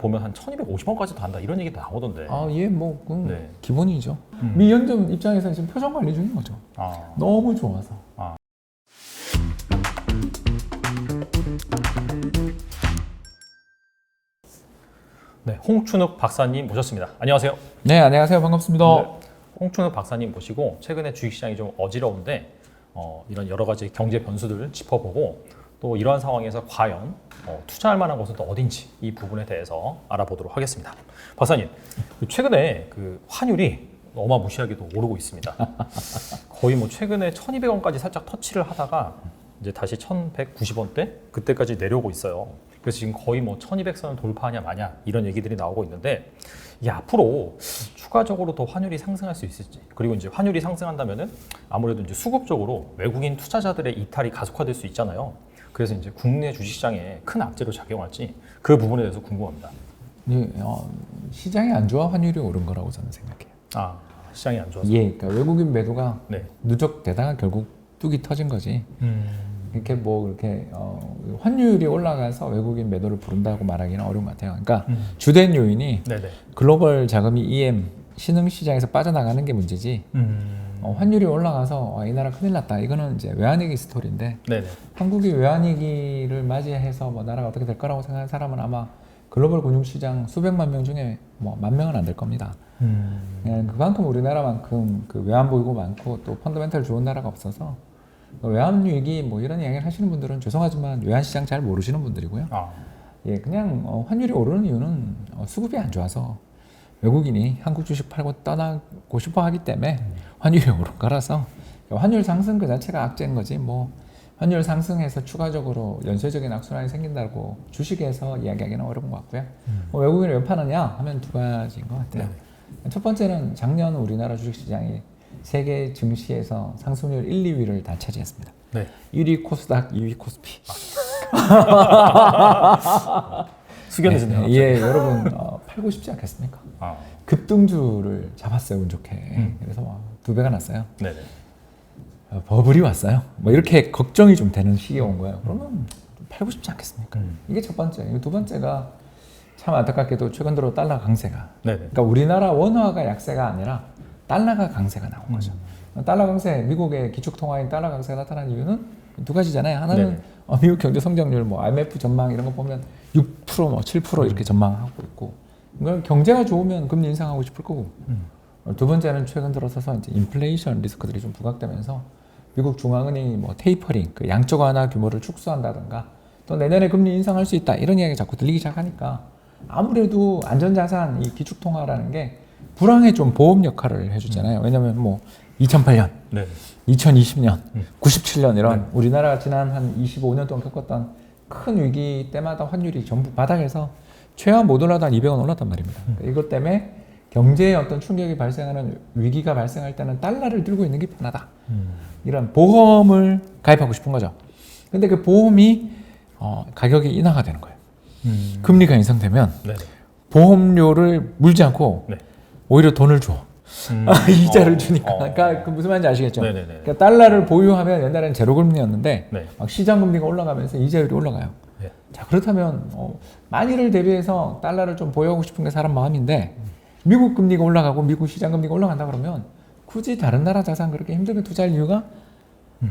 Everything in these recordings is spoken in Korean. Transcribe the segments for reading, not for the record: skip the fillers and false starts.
보면 한 1250원까지도 한다 이런 얘기도 나오던데. 예, 뭐 네. 기본이죠. 미연점 입장에서는 지금 표정 관리 중인 거죠. 아. 너무 좋아서. 네, 홍춘욱 박사님 모셨습니다. 안녕하세요. 네, 안녕하세요. 반갑습니다. 네, 홍춘욱 박사님 모시고 최근에 주식시장이 좀 어지러운데 이런 여러 가지 경제 변수들을 짚어보고 또 이러한 상황에서 과연 투자할 만한 곳은 또 어딘지 이 부분에 대해서 알아보도록 하겠습니다. 박사님, 최근에 그 환율이 어마무시하게도 오르고 있습니다. 거의 뭐 최근에 1,200원까지 살짝 터치를 하다가 이제 다시 1,190원대 그때까지 내려오고 있어요. 그래서 지금 거의 뭐 1,200선을 돌파하냐 마냐 이런 얘기들이 나오고 있는데 이게 앞으로 추가적으로 더 환율이 상승할 수 있을지, 그리고 이제 환율이 상승한다면은 아무래도 이제 수급적으로 외국인 투자자들의 이탈이 가속화될 수 있잖아요. 그래서 이제 국내 주식시장에 큰 악재로 작용할지 그 부분에 대해서 궁금합니다. 예, 시장이 안 좋아 환율이 오른 거라고 저는 생각해요. 아, 시장이 안 좋아서. 예, 그러니까 외국인 매도가 네. 누적되다가 결국 뚝이 터진 거지. 이렇게 뭐 이렇게 환율이 올라가서 외국인 매도를 부른다고 말하기는 어려운 것 같아요. 그러니까 주된 요인이 네네. 글로벌 자금이 EM 신흥 시장에서 빠져나가는 게 문제지. 환율이 올라가서 이 나라 큰일 났다. 이거는 이제 외환위기 스토리인데 네네. 한국이 외환위기를 맞이해서 뭐 나라가 어떻게 될 거라고 생각하는 사람은 아마 글로벌 금융시장 수백만 명 중에 뭐 10,000명은 안 될 겁니다. 그만큼 우리나라만큼 그 외환보유고 많고 또 펀더멘털 좋은 나라가 없어서 외환위기 뭐 이런 이야기를 하시는 분들은 죄송하지만 외환시장 잘 모르시는 분들이고요. 예, 그냥 환율이 오르는 이유는 수급이 안 좋아서 외국인이 한국 주식 팔고 떠나고 싶어 하기 때문에 환율이 오른 거라서 환율 상승 그 자체가 악재인 거지 뭐 환율 상승해서 추가적으로 연쇄적인 악순환이 생긴다고 주식에서 이야기하기는 어려운 것 같고요. 외국인이 왜 파느냐 하면 두 가지인 것 같아요. 첫 번째는 작년 우리나라 주식시장이 세계 증시에서 상승률 1, 2위를 다 차지했습니다. 네. 1위 코스닥, 2위 코스피. 숙연해지네요. 예, 여러분 팔고 싶지 않겠습니까? 아. 급등주를 잡았어요, 운 좋게. 그래서 2배가 났어요. 네네. 버블이 왔어요. 뭐 이렇게 걱정이 좀 되는 시기가 온 거예요. 그러면 팔고 싶지 않겠습니까? 이게 첫 번째. 두 번째가 참 안타깝게도 최근 들어 달러 강세가. 네네. 그러니까 우리나라 원화가 약세가 아니라 달러가 강세가 나온 거죠. 달러 강세, 미국의 기축통화인 달러 강세가 나타난 이유는 두 가지잖아요. 하나는 미국 경제 성장률, 뭐 IMF 전망 이런 거 보면 6%, 뭐 7% 이렇게 전망하고 있고, 이걸 경제가 좋으면 금리 인상하고 싶을 거고. 두 번째는 최근 들어서서 이제 인플레이션 리스크들이 좀 부각되면서 미국 중앙은행이 뭐 테이퍼링, 그 양적 완화 규모를 축소한다든가, 또 내년에 금리 인상할 수 있다 이런 이야기 자꾸 들리기 시작하니까 아무래도 안전자산 이 기축통화라는 게 불황에 좀 보험 역할을 해주잖아요. 왜냐하면 뭐 2008년, 네. 2020년, 97년 이런 우리나라가 지난 한 25년 동안 겪었던 큰 위기 때마다 환율이 전부 바닥에서 최하 못 올라도 한 200원 올랐단 말입니다. 그러니까 이것 때문에 경제에 어떤 충격이 발생하는 위기가 발생할 때는 달러를 들고 있는 게 편하다. 이런 보험을 가입하고 싶은 거죠. 근데 그 보험이 가격이 인하가 되는 거예요. 금리가 인상되면 네네. 보험료를 물지 않고 네. 오히려 돈을 줘. 이자를 주니까. 그러니까 그 무슨 말인지 아시겠죠? 네네네. 그러니까 달러를 보유하면 옛날에는 제로금리였는데 네. 막 시장금리가 올라가면서 이자율이 올라가요. 네. 자, 그렇다면 만일을 대비해서 달러를 좀 보유하고 싶은 게 사람 마음인데 미국 금리가 올라가고 미국 시장금리가 올라간다 그러면 굳이 다른 나라 자산 그렇게 힘들게 투자할 이유가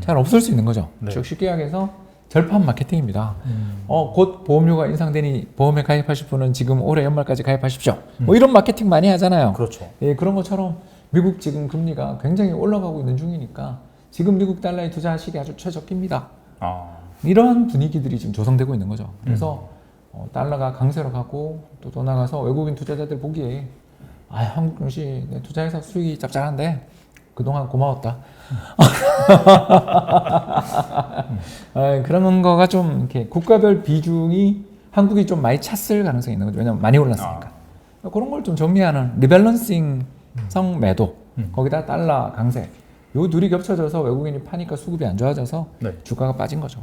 잘 없을 수 있는 거죠. 네. 즉 쉽게 이야기해서 절판 마케팅입니다. 곧 보험료가 인상되니 보험에 가입하실 분은 지금 올해 연말까지 가입하십시오. 뭐 이런 마케팅 많이 하잖아요. 그렇죠. 예, 그런 것처럼 미국 지금 금리가 굉장히 올라가고 있는 중이니까 지금 미국 달러에 투자하시기 아주 최적기입니다. 이런 분위기들이 지금 조성되고 있는 거죠. 그래서 달러가 강세로 가고 또 더 나가서 외국인 투자자들 보기에 한국 증시 내 투자해서 수익이 짭짤한데 그동안 고마웠다. 그런 거가 좀 이렇게 국가별 비중이 한국이 좀 많이 찼을 가능성이 있는 거죠. 왜냐면 많이 올랐으니까. 그런 걸 좀 정리하는 리밸런싱성 매도, 거기다 달러 강세. 요 둘이 겹쳐져서 외국인이 파니까 수급이 안 좋아져서 주가가 빠진 거죠.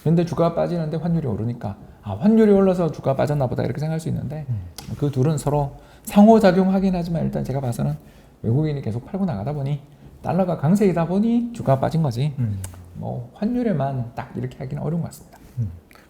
그런데 주가가 빠지는데 환율이 오르니까 환율이 올라서 주가가 빠졌나 보다 이렇게 생각할 수 있는데 그 둘은 서로 상호작용하긴 하지만 일단 제가 봐서는 외국인이 계속 팔고 나가다 보니 달러가 강세이다 보니 주가가 빠진 거지 뭐 환율에만 딱 이렇게 하기는 어려운 것 같습니다.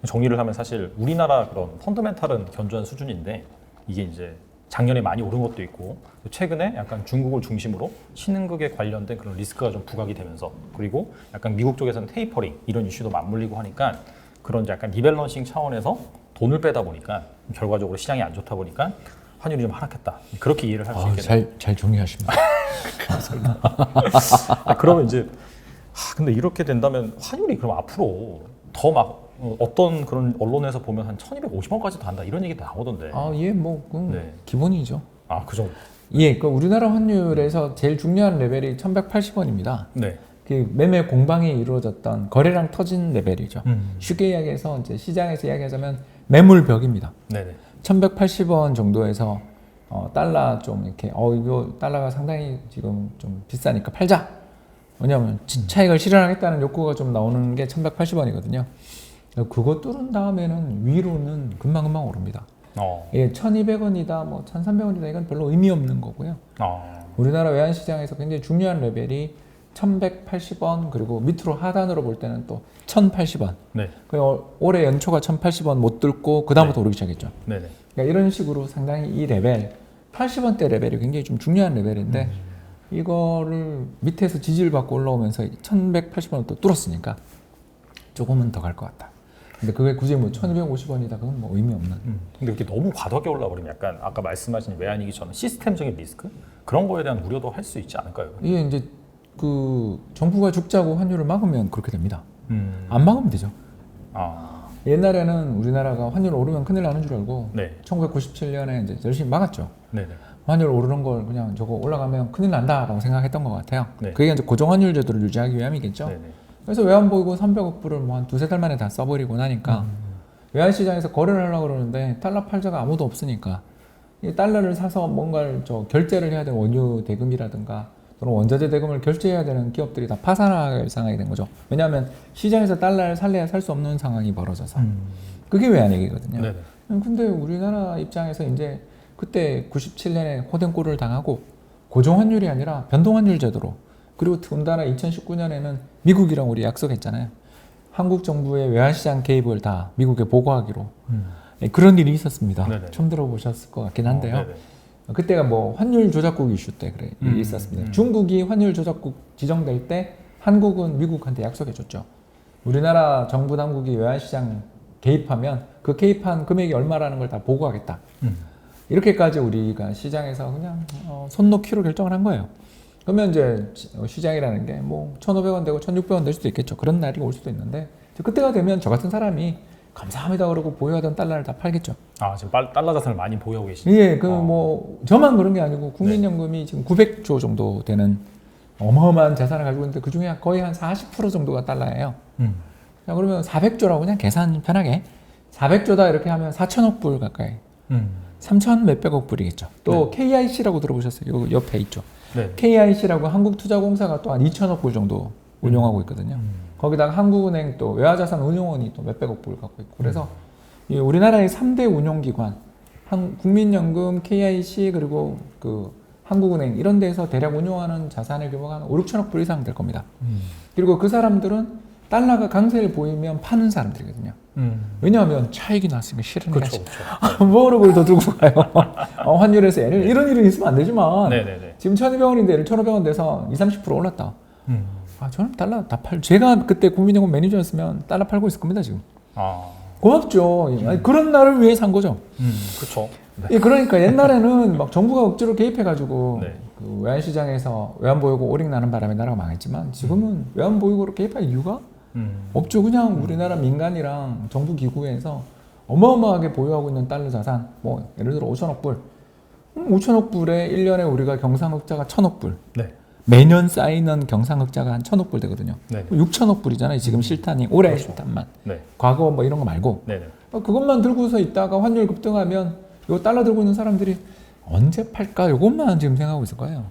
정리를 하면 사실 우리나라 그런 펀더멘탈은 견조한 수준인데 이게 이제 작년에 많이 오른 것도 있고 최근에 약간 중국을 중심으로 신흥국에 관련된 그런 리스크가 좀 부각이 되면서 그리고 약간 미국 쪽에서는 테이퍼링 이런 이슈도 맞물리고 하니까 그런 이제 약간 리밸런싱 차원에서 돈을 빼다 보니까 결과적으로 시장이 안 좋다 보니까 환율이 좀 하락했다. 그렇게 이해를 할 수 있겠네요. 잘 정리하십니다. 그러면 이제 근데 이렇게 된다면 환율이 그럼 앞으로 더 막 어떤 그런 언론에서 보면 한 1,250원까지도 간다 이런 얘기도 나오던데. 예, 뭐 네. 기본이죠. 그 정도. 예, 그 우리나라 환율에서 제일 중요한 레벨이 1,180원입니다. 네. 그 매매 공방이 이루어졌던 거래량 터진 레벨이죠. 쉽게 이야기해서 이제 시장에서 이야기하자면 매물벽입니다. 네네. 1,180원 정도에서 달러 좀 이렇게 이거 달러가 상당히 지금 좀 비싸니까 팔자. 왜냐하면 차익을 실현하겠다는 욕구가 좀 나오는 게 1,180원이거든요. 그거 뚫은 다음에는 위로는 금방금방 오릅니다. 예, 1,200원이다, 뭐 1,300원이다 이건 별로 의미 없는 거고요. 우리나라 외환시장에서 굉장히 중요한 레벨이 1,180원 그리고 밑으로 하단으로 볼 때는 또 1,080원. 네. 올해 연초가 1,080원 못 뚫고 그 다음부터 오르기 시작했죠. 네네. 그러니까 이런 식으로 상당히 이 레벨 80원대 레벨이 굉장히 좀 중요한 레벨인데 이거를 밑에서 지지를 받고 올라오면서 1,180원을 또 뚫었으니까 조금은 더 갈 것 같다. 근데 그게 굳이 뭐 1,250원이다 그건 뭐 의미 없는. 근데 이렇게 너무 과도하게 올라버리면 약간 아까 말씀하신 외환위기처럼 시스템적인 리스크 그런 거에 대한 우려도 할 수 있지 않을까요? 이게 이제 그 정부가 죽자고 환율을 막으면 그렇게 됩니다. 안 막으면 되죠. 옛날에는 우리나라가 환율 오르면 큰일 나는 줄 알고 네. 1997년에 이제 열심히 막았죠. 네네. 환율 오르는 걸 그냥 저거 올라가면 큰일 난다라고 생각했던 것 같아요. 네. 그게 이제 고정환율 제도를 유지하기 위함이겠죠. 네네. 그래서 외환보유고 300억 불을 뭐 한 두세 달 만에 다 써버리고 나니까 외환시장에서 거래를 하려고 그러는데 달러 팔자가 아무도 없으니까 이 달러를 사서 뭔가를 결제를 해야 되는 원유 대금이라든가 또는 원자재 대금을 결제해야 되는 기업들이 다 파산할 상황이 된 거죠. 왜냐하면 시장에서 달러를 살래야 살 수 없는 상황이 벌어져서 그게 외환위기거든요. 네네. 근데 우리나라 입장에서 이제 그때 97년에 호된골을 당하고 고정환율이 아니라 변동환율 제도로 그리고 더군다나 2019년에는 미국이랑 우리 약속했잖아요. 한국 정부의 외환시장 개입을 다 미국에 보고하기로 그런 일이 있었습니다. 네네. 처음 들어보셨을 것 같긴 한데요. 네네. 그때가 뭐 환율 조작국 이슈 때 그래 일이 있었습니다. 중국이 환율 조작국 지정될 때 한국은 미국한테 약속해줬죠. 우리나라 정부 당국이 외환시장 개입하면 그 개입한 금액이 얼마라는 걸 다 보고하겠다. 이렇게까지 우리가 시장에서 그냥 손 놓기로 결정을 한 거예요. 그러면 이제 시장이라는 게 뭐 1,500원 되고 1,600원 될 수도 있겠죠. 그런 날이 올 수도 있는데 그때가 되면 저 같은 사람이 감사합니다 그러고 보유하던 달러를 다 팔겠죠. 지금 달러 자산을 많이 보유하고 계시네요. 예, 뭐 저만 그런 게 아니고 국민연금이 지금 900조 정도 되는 어마어마한 자산을 가지고 있는데 그 중에 거의 한 40% 정도가 달러예요. 자, 그러면 400조라고 그냥 계산 편하게 400조다 이렇게 하면 4천억 불 가까이 3천 몇백억 불이겠죠. 또 KIC라고 들어보셨어요? 요 옆에 있죠. 네. KIC라고 한국투자공사가 또 한 2천억 불 정도 운용하고 있거든요. 거기다가 한국은행 또 외화자산 운용원이 또 몇백억 불 갖고 있고 그래서 이 우리나라의 3대 운용기관 국민연금, KIC 그리고 그 한국은행 이런 데서 대략 운용하는 자산의 규모가 한 5, 6천억 불 이상 될 겁니다. 그리고 그 사람들은 달러가 강세를 보이면 파는 사람들이거든요. 왜냐하면 차익이 났으니까 실은 그렇죠. 뭐로 그걸 더 들고 가요. 환율에서 이런 일은 있으면 안 되지만 네네네. 지금 1,200원인데 얘를 1,500원 돼서 20, 30% 올랐다. 저는 달러 다 제가 그때 국민연금 매니저였으면 달러 팔고 있을 겁니다 지금. 고맙죠. 아니, 그런 날을 위해 산 거죠. 그렇죠. 네. 예, 그러니까 옛날에는 막 정부가 억지로 개입해가지고 네. 그 외환시장에서 외환보유고 오링 나는 바람에 나라가 망했지만 지금은 외환보유고로 개입할 이유가 없죠. 그냥 우리나라 민간이랑 정부 기구에서 어마어마하게 보유하고 있는 달러 자산, 뭐 예를 들어 5천억 불, 5천억 불에 1년에 우리가 경상흑자가 1,000억 불. 네. 매년 쌓이는 경상흑자가 한 1,000억 불 되거든요. 네. 6천억 불이잖아요. 지금 실탄이 올해 그렇죠. 실탄만. 네. 과거 뭐 이런 거 말고. 네네. 그것만 들고서 있다가 환율 급등하면 요 달러 들고 있는 사람들이 언제 팔까? 요것만 지금 생각하고 있을 거예요.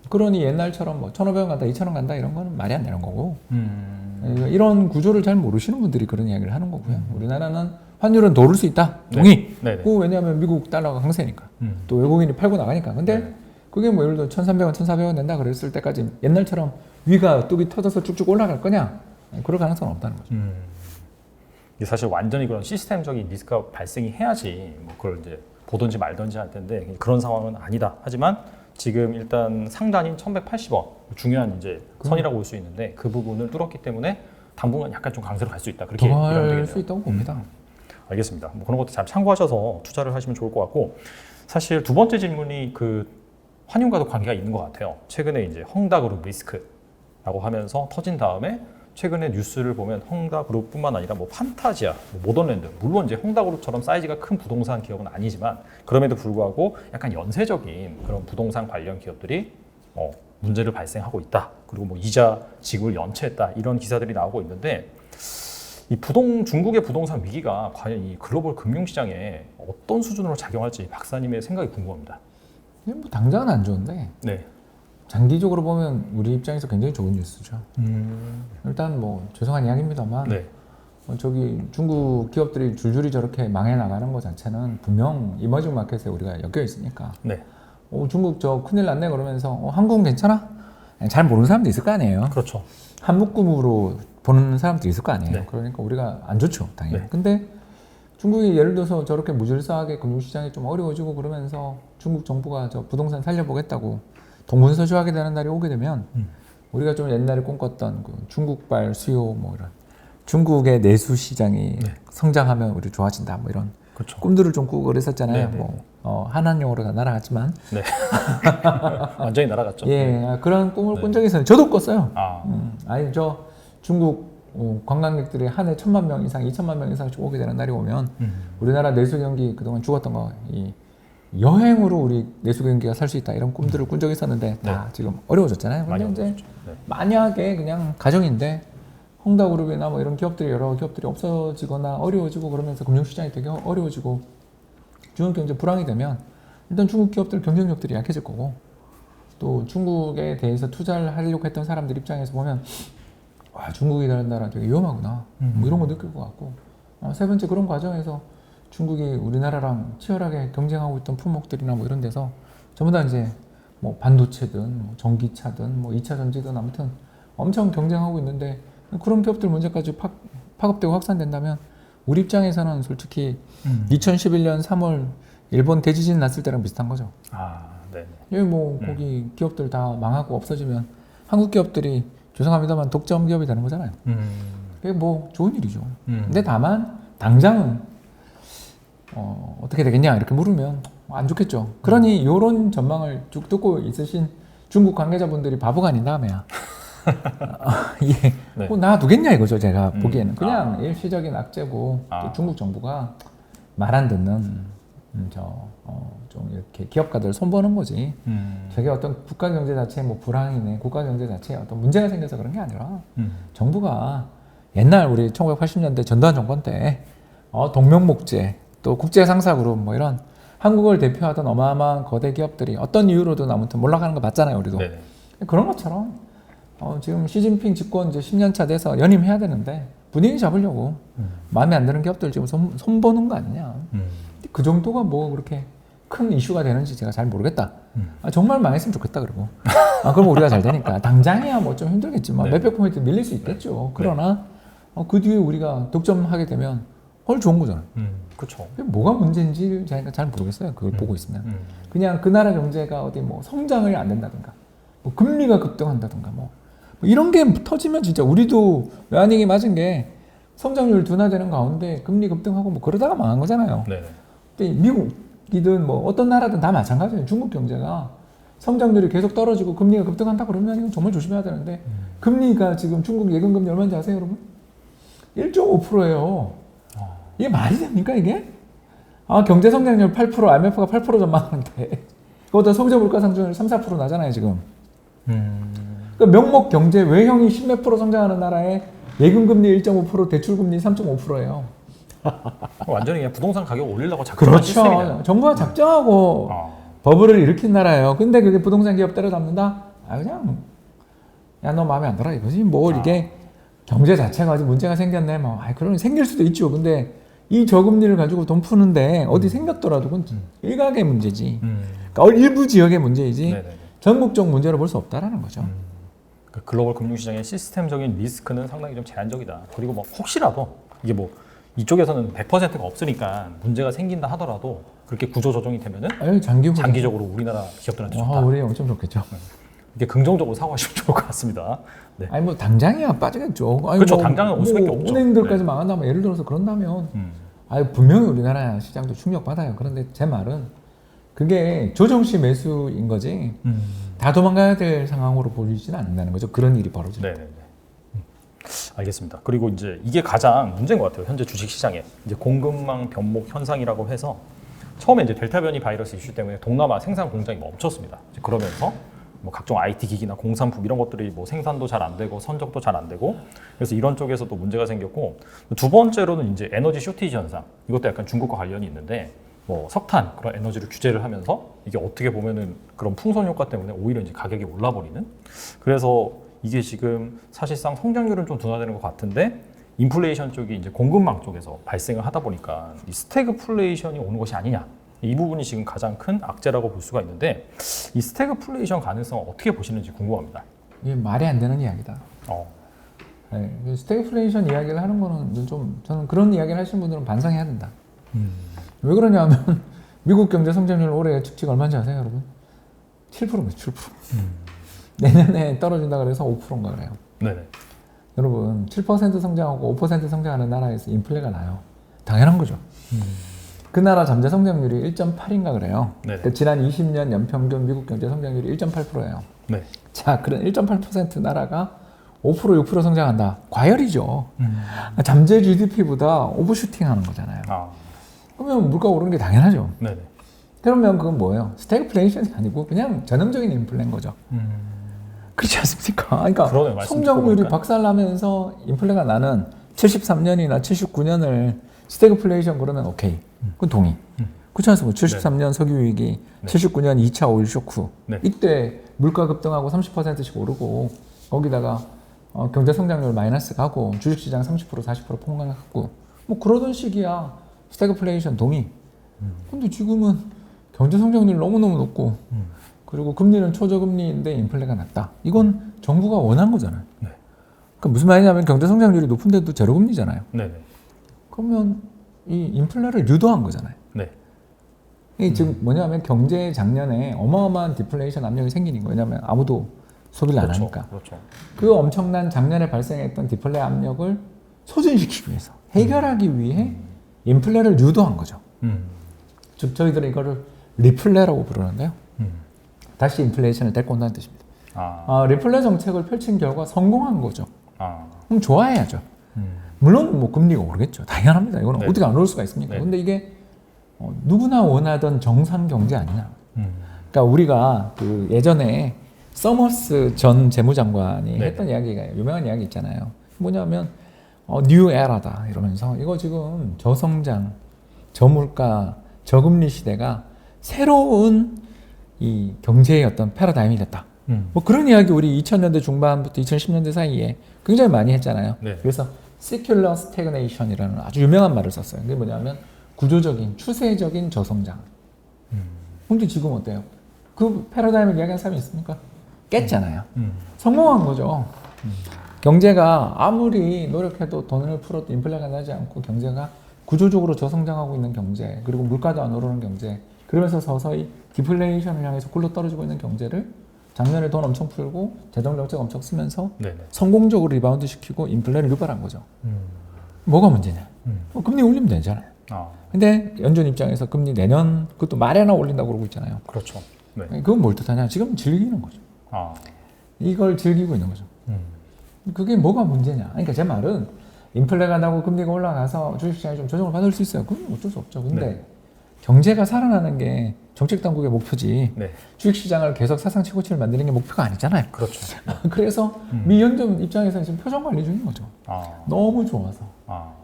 그러니 옛날처럼 뭐 1,500원 간다, 2,000원 간다 이런 거는 말이 안 되는 거고. 이런 구조를 잘 모르시는 분들이 그런 이야기를 하는 거고요. 우리나라는 환율은 더 오를 수 있다. 동의. 네네. 왜냐하면 미국 달러가 강세니까. 또 외국인이 팔고 나가니까. 근데 그게 뭐 예를 들어 1,300원, 1,400원 낸다 그랬을 때까지 옛날처럼 위가 뚝이 터져서 쭉쭉 올라갈 거냐? 그럴 가능성은 없다는 거죠. 이게 사실 완전히 그런 시스템적인 리스크가 발생이 해야지 뭐 그걸 이제 보든지 말든지 할 텐데 그런 상황은 아니다. 하지만 지금 일단 상단인 1,180원 중요한 이제 선이라고 볼 수 있는데 그 부분을 뚫었기 때문에 당분간 약간 좀 강세로 갈 수 있다. 그렇게 이해하면 더 되겠네요. 갈 수 있다고 봅니다. 알겠습니다. 뭐 그런 것도 잘 참고하셔서 투자를 하시면 좋을 것 같고 사실 두 번째 질문이 그 환율과도 관계가 있는 것 같아요. 최근에 이제 헝다그룹 리스크라고 하면서 터진 다음에 최근에 뉴스를 보면 헝다그룹뿐만 아니라 뭐 판타지아, 뭐 모던랜드 물론 이제 헝다그룹처럼 사이즈가 큰 부동산 기업은 아니지만 그럼에도 불구하고 약간 연쇄적인 그런 부동산 관련 기업들이 문제를 발생하고 있다. 그리고 뭐 이자 지급을 연체했다 이런 기사들이 나오고 있는데 이 중국의 부동산 위기가 과연 이 글로벌 금융시장에 어떤 수준으로 작용할지 박사님의 생각이 궁금합니다. 뭐 당장은 안 좋은데 네. 장기적으로 보면 우리 입장에서 굉장히 좋은 뉴스죠. 일단 뭐 죄송한 이야기입니다만 네. 저기 중국 기업들이 줄줄이 저렇게 망해 나가는 것 자체는 분명 이머징 마켓에 우리가 엮여 있으니까 네. 중국 저 큰일 났네 그러면서 한국은 괜찮아? 잘 모르는 사람도 있을 거 아니에요. 그렇죠. 한 묶음으로 보는 사람도 있을 거 아니에요. 네. 그러니까 우리가 안 좋죠, 당연히. 네. 근데 중국이 예를 들어서 저렇게 무질서하게 금융시장이 좀 어려워지고 그러면서 중국 정부가 저 부동산 살려보겠다고 동분서주하게 되는 날이 오게 되면 우리가 좀 옛날에 꿈꿨던 그 중국발 수요 뭐 이런 중국의 내수 시장이 네. 성장하면 우리 좋아진다 뭐 이런 그렇죠. 꿈들을 좀 꾸고 그랬었잖아요. 네, 네. 한한용어로 다 날아갔지만 네. 완전히 날아갔죠. 예, 그런 꿈을 네. 꾼 적이 있어요. 저도 꿨어요. 아, 아니 저 중국 관광객들이 한 해 1,000만 명 이상, 2,000만 명 이상 오게 되는 날이 오면 우리나라 내수 경기 그동안 죽었던 거 이 여행으로 우리 내수 경기가 살 수 있다 이런 꿈들을 꾼 적이 있었는데 다 지금 어려워졌잖아요. 많이 근데 이제 어려워졌죠. 네. 만약에 그냥 가정인데 헝다그룹이나 뭐 이런 기업들이 여러 기업들이 없어지거나 어려워지고 그러면서 금융시장이 되게 어려워지고 중국 경제 불황이 되면 일단 중국 기업들 경쟁력들이 약해질 거고 또 중국에 대해서 투자를 하려고 했던 사람들 입장에서 보면 와 중국이라는 나라 되게 위험하구나 뭐 이런 거 느낄 것 같고 세 번째 그런 과정에서 중국이 우리나라랑 치열하게 경쟁하고 있던 품목들이나 뭐 이런 데서 전부 다 이제 뭐 반도체든 뭐 전기차든 뭐 2차 전지든 아무튼 엄청 경쟁하고 있는데 그런 기업들 문제까지 파급되고 확산된다면 우리 입장에서는 솔직히 2011년 3월 일본 대지진 났을 때랑 비슷한 거죠. 아, 네. 여기 뭐 거기 기업들 다 망하고 없어지면 한국 기업들이 죄송합니다만 독점 기업이 되는 거잖아요. 그게 뭐 좋은 일이죠. 근데 다만 당장은 어떻게 되겠냐 이렇게 물으면 안 좋겠죠. 그러니 이런 전망을 쭉 듣고 있으신 중국 관계자분들이 바보가 아닌 다음에야 예, 네. 뭐 놔두겠냐 이거죠. 제가 보기에는 그냥 일시적인 악재고 또 중국 정부가 말 안 듣는 좀 이렇게 기업가들 손보는 거지. 저게 어떤 국가 경제 자체에 뭐 불황이네, 국가 경제 자체에 어떤 문제가 생겨서 그런 게 아니라 정부가 옛날 우리 1980년대 전두환 정권 때 동명목재 또 국제상사그룹 뭐 이런 한국을 대표하던 어마어마한 거대 기업들이 어떤 이유로든 아무튼 몰락하는 거 맞잖아요, 우리도. 네네. 그런 것처럼 지금 시진핑 집권 이제 10년차 돼서 연임해야 되는데 분위기 잡으려고 마음에 안 드는 기업들 지금 손보는 거 아니냐. 그 정도가 뭐 그렇게 큰 이슈가 되는지 제가 잘 모르겠다. 정말 망했으면 좋겠다 그러고. 그럼 우리가 잘 되니까 당장이야 뭐 좀 힘들겠지만 네. 몇백 포인트 밀릴 수 있겠죠. 그러나 그 뒤에 우리가 득점하게 되면 훨씬 좋은 거잖아요. 그렇죠. 뭐가 문제인지 제가 잘 모르겠어요. 그걸 보고 있으면 그냥 그 나라 경제가 어디 뭐 성장을 안 된다든가, 뭐 금리가 급등한다든가, 뭐 이런 게 터지면 진짜 우리도 외환위기 맞은 게 성장률 둔화되는 가운데 금리 급등하고 뭐 그러다가 망한 거잖아요. 네네. 근데 미국이든 뭐 어떤 나라든 다 마찬가지예요. 중국 경제가 성장률이 계속 떨어지고 금리가 급등한다 그러면 이건 정말 조심해야 되는데 금리가 지금 중국 예금 금리 얼마인지 아세요, 여러분? 1.5%예요. 이게 말이 됩니까 이게? 경제 성장률 8%, IMF가 8% 전망하는데 그거보다 소비자 물가 상승률 3, 4% 나잖아요 지금. 그러니까 명목 경제 외형이 10몇 프로 성장하는 나라에 예금 금리 1.5%, 대출 금리 3.5%예요. 완전히 그냥 부동산 가격 올리려고 작정한 시스템이네요. 그렇죠. 정부가 작정하고 버블을 일으킨 나라예요. 근데 그게 부동산 기업 때려잡는다? 그냥 야 너 마음에 안 들어 이거지. 뭐 이게 경제 자체가 아직 문제가 생겼네. 뭐 그러면 생길 수도 있죠. 근데 이 저금리를 가지고 돈 푸는데 어디 생겼더라도 그건 일각의 문제지. 그러니까 일부 지역의 문제이지 네네. 전국적 문제로 볼 수 없다라는 거죠. 글로벌 금융시장의 시스템적인 리스크는 상당히 좀 제한적이다. 그리고 뭐 혹시라도 이게 뭐 이쪽에서는 100%가 없으니까 문제가 생긴다 하더라도 그렇게 구조 조정이 되면은 아유, 장기적으로 우리나라 기업들한테 좋다. 우리 엄청 좋겠죠. 이게 긍정적으로 사고하시면 좋을 것 같습니다. 네. 아니 뭐 당장이야 빠지겠죠. 아니, 그렇죠. 당장은 올 수밖에 없죠. 은행들까지 네. 망한다면 예를 들어서 그런다면 분명히 우리나라 시장도 충격 받아요. 그런데 제 말은 그게 조정시 매수인 거지 다 도망가야 될 상황으로 보이지는 않는다는 거죠. 그런 일이 벌어지면. 네네네. 알겠습니다. 그리고 이제 이게 가장 문제인 것 같아요. 현재 주식시장에 이제 공급망 변목 현상이라고 해서 처음에 이제 델타 변이 바이러스 이슈 때문에 동남아 생산 공장이 멈췄습니다. 이제 그러면서 뭐 각종 IT 기기나 공산품 이런 것들이 뭐 생산도 잘 안 되고 선적도 잘 안 되고 그래서 이런 쪽에서도 문제가 생겼고 두 번째로는 이제 에너지 쇼티지 현상 이것도 약간 중국과 관련이 있는데 뭐 석탄 그런 에너지를 규제를 하면서 이게 어떻게 보면은 그런 풍선 효과 때문에 오히려 이제 가격이 올라버리는 그래서 이게 지금 사실상 성장률은 좀 둔화되는 것 같은데 인플레이션 쪽이 이제 공급망 쪽에서 발생을 하다 보니까 이 스태그플레이션이 오는 것이 아니냐 이 부분이 지금 가장 큰 악재라고 볼 수가 있는데 이 스태그플레이션 가능성 어떻게 보시는지 궁금합니다. 이게 말이 안 되는 이야기다. 네, 스태그플레이션 이야기를 하는 거는 좀 저는 그런 이야기를 하시는 분들은 반성해야 된다. 왜 그러냐면 미국 경제 성장률 올해 측치가 얼마인지 아세요, 여러분? 7%입니다. 7%. 내년에 떨어진다 그래서 5%인가 그래요. 네네. 여러분 7% 성장하고 5% 성장하는 나라에서 인플레가 나요. 당연한 거죠. 그 나라 잠재 성장률이 1.8인가 그래요. 그러니까 지난 20년 연평균 미국 경제 성장률이 1.8%예요. 네. 자, 그런 1.8% 나라가 5% 6% 성장한다. 과열이죠. 잠재 GDP보다 오버슈팅하는 거잖아요. 그러면 물가 오르는 게 당연하죠. 네네. 그러면 그건 뭐예요? 스태그플레이션이 아니고 그냥 전형적인 인플레인 거죠. 그렇지 않습니까? 그러니까 그러네, 성장률이 박살나면서 인플레가 나는 73년이나 79년을 스태그플레이션 그러면 오케이. 그건 동의. 그렇지 않습니까? 73년 석유위기, 79년 2차 오일 쇼크. 이때 물가 급등하고 30%씩 오르고 거기다가 경제 성장률 마이너스 가고 주식시장 30% 40% 폭락하고 뭐 그러던 시기야. 스태그플레이션 동의. 근데 지금은 경제 성장률 너무너무 높고 그리고 금리는 초저금리인데 인플레가 낮다. 이건 정부가 원한 거잖아요. 그러니까 무슨 말이냐면 경제 성장률이 높은데도 제로금리잖아요. 네네. 그러면 이 인플레를 유도한 거잖아요. 네. 이게 지금 뭐냐면 경제 작년에 어마어마한 디플레이션 압력이 생기는 거예요. 왜냐하면 아무도 소비를 안 하니까. 그렇죠. 그 엄청난 작년에 발생했던 디플레 압력을 소진시키기 위해서 해결하기 위해 인플레를 유도한 거죠. 즉 저희들은 이거를 리플레라고 부르는데요. 다시 인플레이션을 데리고 온다는 뜻입니다. 리플레 정책을 펼친 결과 성공한 거죠. 그럼 좋아해야죠. 물론 뭐 금리가 오르겠죠. 당연합니다. 이거는 어떻게 안 오를 수가 있습니까? 근데 이게 누구나 원하던 정상 경제 아니냐. 그러니까 우리가 그 예전에 서머스 전 재무장관이 했던 이야기가 유명한 이야기 있잖아요. 뭐냐면 뉴 에라다 이러면서 이거 지금 저성장, 저물가, 저금리 시대가 새로운 이 경제의 어떤 패러다임이 됐다. 뭐 그런 이야기 우리 2000년대 중반부터 2010년대 사이에 굉장히 많이 했잖아요. 그래서 secular stagnation이라는 아주 유명한 말을 썼어요. 그게 뭐냐면 구조적인, 추세적인 저성장. 근데 지금 어때요? 그 패러다임을 이야기한 사람이 있습니까? 깼잖아요. 성공한 거죠. 경제가 아무리 노력해도 돈을 풀어도 인플레가 나지 않고 경제가 구조적으로 저성장하고 있는 경제, 그리고 물가도 안 오르는 경제, 그러면서 서서히 디플레이션을 향해서 굴러 떨어지고 있는 경제를 작년에 돈 엄청 풀고 재정정책 엄청 쓰면서 성공적으로 리바운드 시키고 인플레를 유발한 거죠. 뭐가 문제냐? 금리 올리면 되잖아요. 근데 연준 입장에서 금리 내년 그것도 말에나 올린다고 그러고 있잖아요. 그렇죠. 그건 뭘 뜻하냐? 지금 즐기는 거죠. 이걸 즐기고 있는 거죠. 그게 뭐가 문제냐? 그러니까 제 말은 인플레가 나고 금리가 올라가서 주식시장이 좀 조정을 받을 수 있어요. 그건 어쩔 수 없죠. 근데 경제가 살아나는 게 정책 당국의 목표지 주식시장을 계속 사상 최고치를 만드는 게 목표가 아니잖아요. 그렇죠. 그래서 미 연준 입장에서는 지금 표정 관리 중인 거죠. 너무 좋아서.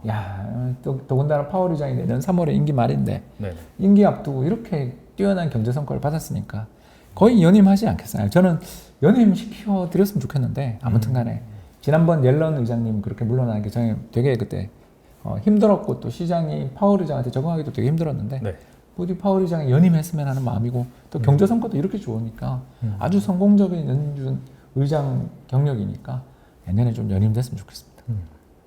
야, 더군다나 파월 의장이 내년 3월에 임기 말인데 임기 앞두고 이렇게 뛰어난 경제 성과를 받았으니까 거의 연임하지 않겠어요. 저는 연임 시켜드렸으면 좋겠는데 아무튼 간에 지난번 옐런 의장님 그렇게 물러나는 게 저는 되게 그때 힘들었고 또 시장이 파월 의장한테 적응하기도 되게 힘들었는데 부디 파월 의장이 연임했으면 하는 마음이고 또 경제 성과도 이렇게 좋으니까 아주 성공적인 연준 의장 경력이니까 내년에 좀 연임됐으면 좋겠습니다.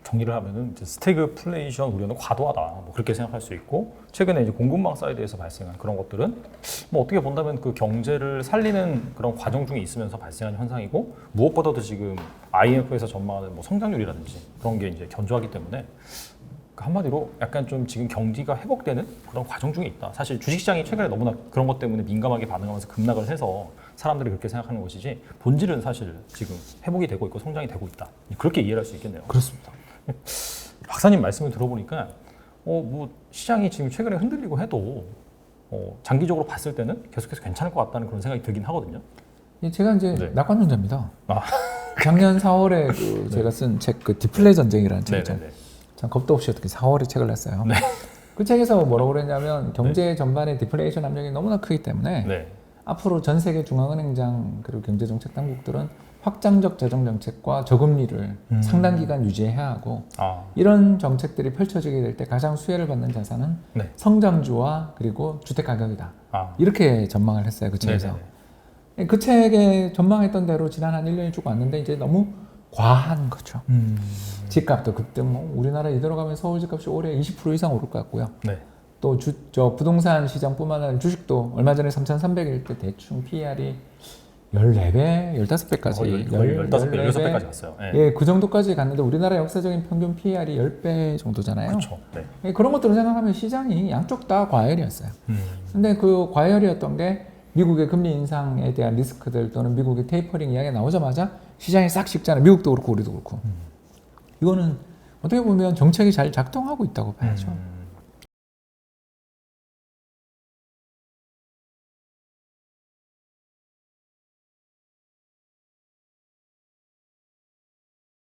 정리를 하면은 이제 스태그플레이션 우려는 과도하다, 뭐 그렇게 생각할 수 있고, 최근에 이제 공급망 사이드에서 발생한 그런 것들은 뭐 어떻게 본다면 그 경제를 살리는 그런 과정 중에 있으면서 발생한 현상이고, 무엇보다도 지금 IMF에서 전망하는 뭐 성장률이라든지 그런 게 이제 견조하기 때문에 한마디로 약간 좀 지금 경기가 회복되는 그런 과정 중에 있다. 사실 주식시장이 최근에 너무나 그런 것 때문에 민감하게 반응하면서 급락을 해서 사람들이 그렇게 생각하는 것이지, 본질은 사실 지금 회복이 되고 있고 성장이 되고 있다. 그렇게 이해할 수 있겠네요. 그렇습니다. 박사님 말씀을 들어보니까 뭐 시장이 지금 최근에 흔들리고 해도 장기적으로 봤을 때는 계속해서 괜찮을 것 같다는 그런 생각이 들긴 하거든요. 제가 이제 네. 낙관론자입니다. 아. 작년 4월에 그 제가 쓴 책 그 디플레 전쟁이라는 책이죠. 네네네. 참 겁도 없이 어떻게 4월에 책을 냈어요. 네. 그 책에서 뭐라고 그랬냐면 경제 전반의 디플레이션 압력이 너무나 크기 때문에 네. 앞으로 전 세계 중앙은행장 그리고 경제정책 당국들은 확장적 재정 정책과 저금리를 상당 기간 유지해야 하고, 이런 정책들이 펼쳐지게 될 때 가장 수혜를 받는 자산은 네. 성장주와 그리고 주택 가격이다. 이렇게 전망을 했어요, 그 책에서. 네네네. 그 책에 전망했던 대로 지난 한 1년이 쭉 왔는데 이제 너무 과한 거죠. 집값도 급등, 뭐 우리나라 이대로 가면 서울 집값이 올해 20% 이상 오를 것 같고요. 네. 또 부동산 시장뿐만 아니라 주식도 얼마 전에 3,300일 때 대충 PER이 14배, 15배까지. 거의 15배, 16배까지 갔어요. 네. 예, 그 정도까지 갔는데 우리나라 역사적인 평균 PER이 10배 정도잖아요. 그렇죠. 네. 예, 그런 것들을 생각하면 시장이 양쪽 다 과열이었어요. 근데 그 과열이었던 게 미국의 금리 인상에 대한 리스크들 또는 미국의 테이퍼링 이야기가 나오자마자 시장이 싹 식잖아요. 미국도 그렇고 우리도 그렇고. 이거는 어떻게 보면 정책이 잘 작동하고 있다고 봐야죠.